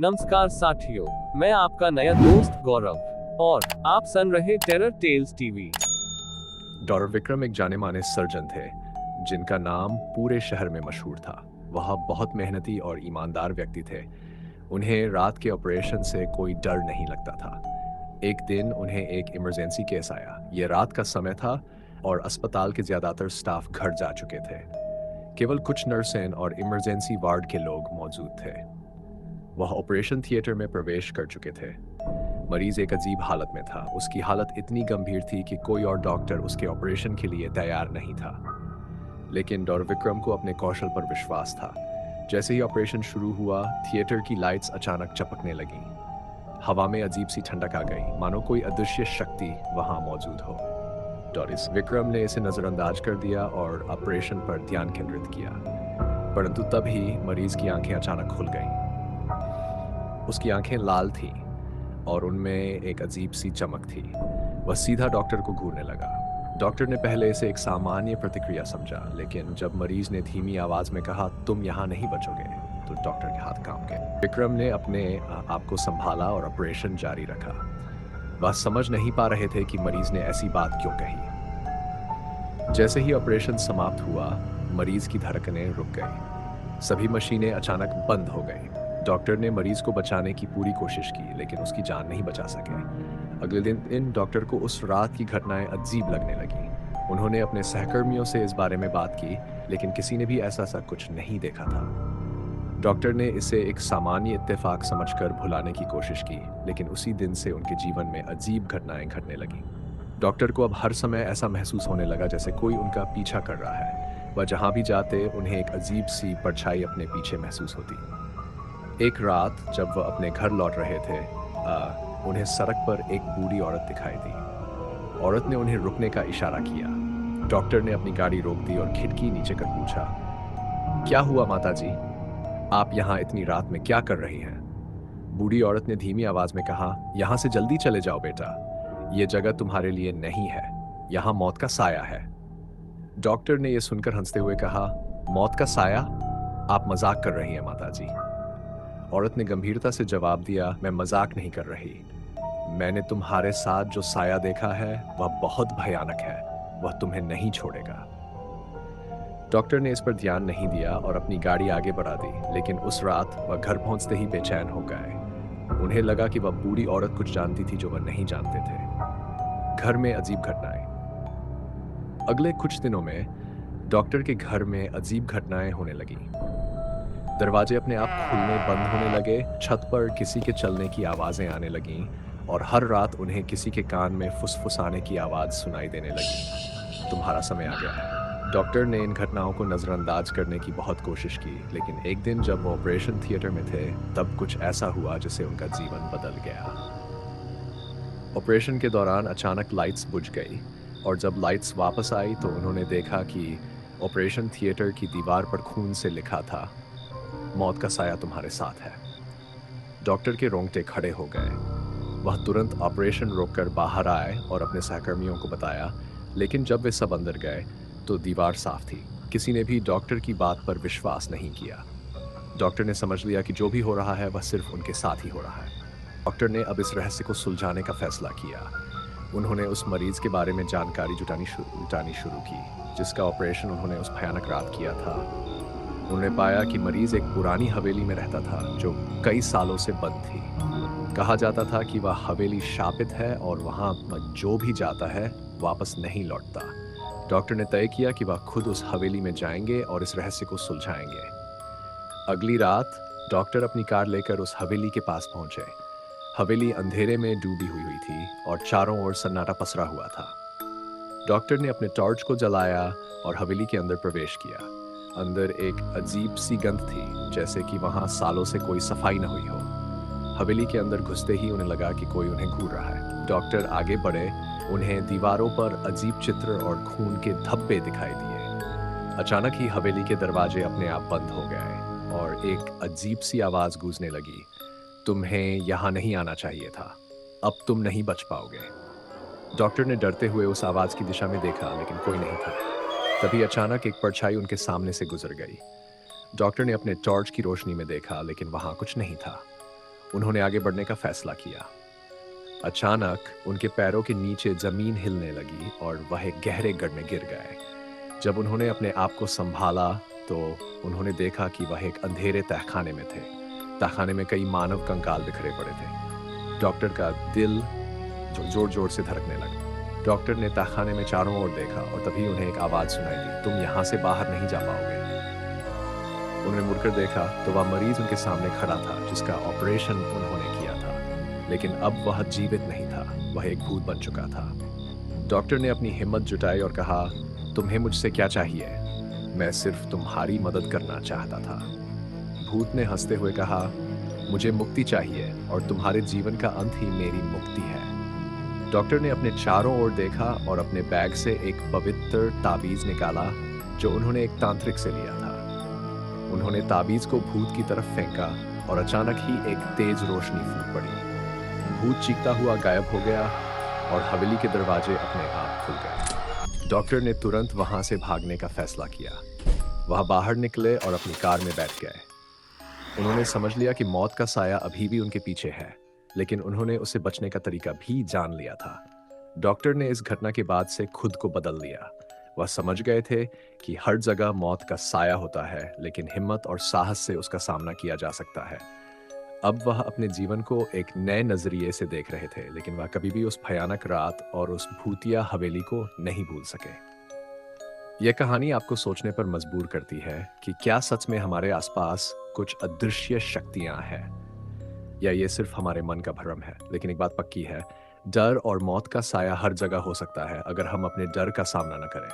नमस्कार साथियों, मैं आपका नया दोस्त गौरव और आप सुन रहे Terror Tales TV. Doctor Vikram एक जाने माने सर्जन थे जिनका नाम पूरे शहर में मशहूर था। वह बहुत मेहनती और ईमानदार व्यक्ति थे। उन्हें रात के ऑपरेशन से कोई डर नहीं लगता था। एक दिन उन्हें एक इमरजेंसी केस आया। यह रात का समय था और अस्पताल के ज़्यादातर स्टाफ घर जा चुके थे। केवल कुछ नर्सें और इमरजेंसी वार्ड के लोग मौजूद थे। वह ऑपरेशन थिएटर में प्रवेश कर चुके थे। मरीज एक अजीब हालत में था। उसकी हालत इतनी गंभीर थी कि कोई और डॉक्टर उसके ऑपरेशन के लिए तैयार नहीं था। लेकिन डॉक्टर विक्रम को अपने कौशल पर विश्वास था। जैसे ही ऑपरेशन शुरू हुआ, थिएटर की लाइट्स अचानक चपकने लगीं। हवा में अजीब सी ठंडक आ गई, मानो कोई अदृश्य शक्ति वहां मौजूद हो। डॉक्टर विक्रम ने इसे नजरअंदाज कर दिया और ऑपरेशन पर ध्यान केंद्रित किया। परंतु तभी मरीज की आंखें अचानक खुल गईं। उसकी आंखें लाल थीं और उनमें एक अजीब सी चमक थी। वह सीधा डॉक्टर को घूरने लगा। डॉक्टर ने पहले इसे एक सामान्य प्रतिक्रिया समझा, लेकिन जब मरीज ने धीमी आवाज में कहा, तुम यहाँ नहीं बचोगे, तो डॉक्टर के हाथ कांप गए। विक्रम ने अपने आप को संभाला और ऑपरेशन जारी रखा। वह समझ नहीं पा रहे थे कि मरीज ने ऐसी बात क्यों कही। जैसे ही ऑपरेशन समाप्त हुआ, मरीज की धड़कनें रुक गई। सभी मशीनें अचानक बंद हो गई। डॉक्टर ने मरीज को बचाने की पूरी कोशिश की, लेकिन उसकी जान नहीं बचा सके। अगले दिन डॉक्टर को उस रात की घटनाएं अजीब लगने लगी। उन्होंने अपने सहकर्मियों से इस बारे में बात की, लेकिन किसी ने भी ऐसा कुछ नहीं देखा था। डॉक्टर ने इसे एक सामान्य इत्तेफाक समझकर भुलाने की कोशिश की, लेकिन उसी दिन से उनके जीवन में अजीब घटनाएं घटने लगीं। डॉक्टर को अब हर समय ऐसा महसूस होने लगा जैसे कोई उनका पीछा कर रहा है। वह जहां भी जाते, उन्हें एक अजीब सी परछाई अपने पीछे महसूस होती। एक रात जब वह अपने घर लौट रहे थे, उन्हें सड़क पर एक बूढ़ी औरत दिखाई दी। औरत ने उन्हें रुकने का इशारा किया। डॉक्टर ने अपनी गाड़ी रोक दी और खिड़की नीचे कर पूछा, क्या हुआ माताजी? आप यहाँ इतनी रात में क्या कर रही हैं? बूढ़ी औरत ने धीमी आवाज में कहा, यहाँ से जल्दी चले जाओ बेटा, ये जगह तुम्हारे लिए नहीं है, यहाँ मौत का साया है। डॉक्टर ने यह सुनकर हंसते हुए कहा, मौत का साया? आप मजाक कर रही हैं माताजी। औरत ने गंभीरता से जवाब दिया, मैं मजाक नहीं कर रही। मैंने तुम्हारे साथ जो साया देखा है वह बहुत भयानक है। वह तुम्हें नहीं छोड़ेगा। डॉक्टर ने इस पर ध्यान नहीं दिया और अपनी गाड़ी आगे बढ़ा दी, लेकिन उस रात वह घर पहुंचते ही बेचैन हो गए। उन्हें लगा कि वह बूढ़ी औरत कुछ जानती थी जो वह नहीं जानते थे। घर में अजीब घटनाएं। अगले कुछ दिनों में डॉक्टर के घर में अजीब घटनाएं होने लगी। दरवाजे अपने आप खुलने बंद होने लगे, छत पर किसी के चलने की आवाजें आने लगीं और हर रात उन्हें किसी के कान में फुसफुसाने की आवाज सुनाई देने लगी, तुम्हारा समय आ गया है। डॉक्टर ने इन घटनाओं को नजरअंदाज करने की बहुत कोशिश की, लेकिन एक दिन जब वो ऑपरेशन थिएटर में थे, तब कुछ ऐसा हुआ जिससे उनका जीवन बदल गया। ऑपरेशन के दौरान अचानक लाइट्स बुझ गई और जब लाइट्स वापस आई तो उन्होंने देखा कि ऑपरेशन थिएटर की दीवार पर खून से लिखा था, मौत का साया तुम्हारे साथ है। डॉक्टर के रोंगटे खड़े हो गए। वह तुरंत ऑपरेशन रोककर बाहर आए और अपने सहकर्मियों को बताया, लेकिन जब वे सब अंदर गए तो दीवार साफ थी। किसी ने भी डॉक्टर की बात पर विश्वास नहीं किया। डॉक्टर ने समझ लिया कि जो भी हो रहा है वह सिर्फ उनके साथ ही हो रहा है। डॉक्टर ने अब इस रहस्य को सुलझाने का फैसला किया। उन्होंने उस मरीज के बारे में जानकारी जुटानी शुरू की, जिसका ऑपरेशन उन्होंने उस भयानक रात किया था। उन्होंने पाया कि मरीज एक पुरानी हवेली में रहता था जो कई सालों से बंद थी। कहा जाता था कि वह हवेली शापित है और वहां जो भी जाता है वापस नहीं लौटता। डॉक्टर ने तय किया कि वह खुद उस हवेली में जाएंगे और इस रहस्य को सुलझाएंगे। अगली रात डॉक्टर अपनी कार लेकर उस हवेली के पास पहुंचे। हवेली अंधेरे में डूबी हुई थी और चारों ओर सन्नाटा पसरा हुआ था। डॉक्टर ने अपने टॉर्च को जलाया और हवेली के अंदर प्रवेश किया। अंदर एक अजीब सी गंध थी, जैसे कि वहां सालों से कोई सफाई न हुई हो। हवेली के अंदर घुसते ही उन्हें लगा कि कोई उन्हें घूर रहा है। डॉक्टर आगे बढ़े। उन्हें दीवारों पर अजीब चित्र और खून के धब्बे दिखाई दिए। अचानक ही हवेली के दरवाजे अपने आप बंद हो गए और एक अजीब सी आवाज गूंजने लगी, तुम्हें यहाँ नहीं आना चाहिए था, अब तुम नहीं बच पाओगे। डॉक्टर ने डरते हुए उस आवाज की दिशा में देखा, लेकिन कोई नहीं था। तभी अचानक एक परछाई उनके सामने से गुजर गई। डॉक्टर ने अपने टॉर्च की रोशनी में देखा, लेकिन वहां कुछ नहीं था। उन्होंने आगे बढ़ने का फैसला किया। अचानक उनके पैरों के नीचे जमीन हिलने लगी और वह एक गहरे गड्ढे में गिर गए। जब उन्होंने अपने आप को संभाला तो उन्होंने देखा कि वह एक अंधेरे तहखाने में थे। तहखाने में कई मानव कंकाल बिखरे पड़े थे। डॉक्टर का दिल जो जोर जोर से धड़कने लगा। डॉक्टर ने तहखाने में चारों ओर देखा और तभी उन्हें एक आवाज सुनाई दी, तुम यहाँ से बाहर नहीं जा पाओगे। उन्होंने मुड़कर देखा तो वह मरीज उनके सामने खड़ा था जिसका ऑपरेशन उन्होंने किया था, लेकिन अब वह जीवित नहीं था, वह एक भूत बन चुका था। डॉक्टर ने अपनी हिम्मत जुटाई और कहा, तुम्हें मुझसे क्या चाहिए? मैं सिर्फ तुम्हारी मदद करना चाहता था। भूत ने हंसते हुए कहा, मुझे मुक्ति चाहिए और तुम्हारे जीवन का अंत ही मेरी मुक्ति है। डॉक्टर ने अपने चारों ओर देखा और अपने बैग से एक पवित्र ताबीज निकाला जो उन्होंने एक तांत्रिक से लिया था। उन्होंने ताबीज को भूत की तरफ फेंका और अचानक ही एक तेज रोशनी फूट पड़ी। भूत चीखता हुआ गायब हो गया और हवेली के दरवाजे अपने आप खुल गए। डॉक्टर ने तुरंत वहां से भागने का फैसला किया। वह बाहर निकले और अपनी कार में बैठ गए। उन्होंने समझ लिया कि मौत का साया अभी भी उनके पीछे है, लेकिन उन्होंने उसे बचने का तरीका भी जान लिया था। डॉक्टर ने इस घटना के बाद से खुद को बदल लिया। वह समझ गए थे कि हर जगह मौत का साया होता है, लेकिन हिम्मत और साहस से उसका सामना किया जा सकता है। अब वह अपने जीवन को एक नए नजरिए से देख रहे थे, लेकिन वह कभी भी उस भयानक रात और उस भूतिया हवेली को नहीं भूल सके। यह कहानी आपको सोचने पर मजबूर करती है कि क्या सच में हमारे आसपास कुछ अदृश्य शक्तियां हैं, या ये सिर्फ हमारे मन का भ्रम है। लेकिन एक बात पक्की है, डर और मौत का साया हर जगह हो सकता है अगर हम अपने डर का सामना न करें।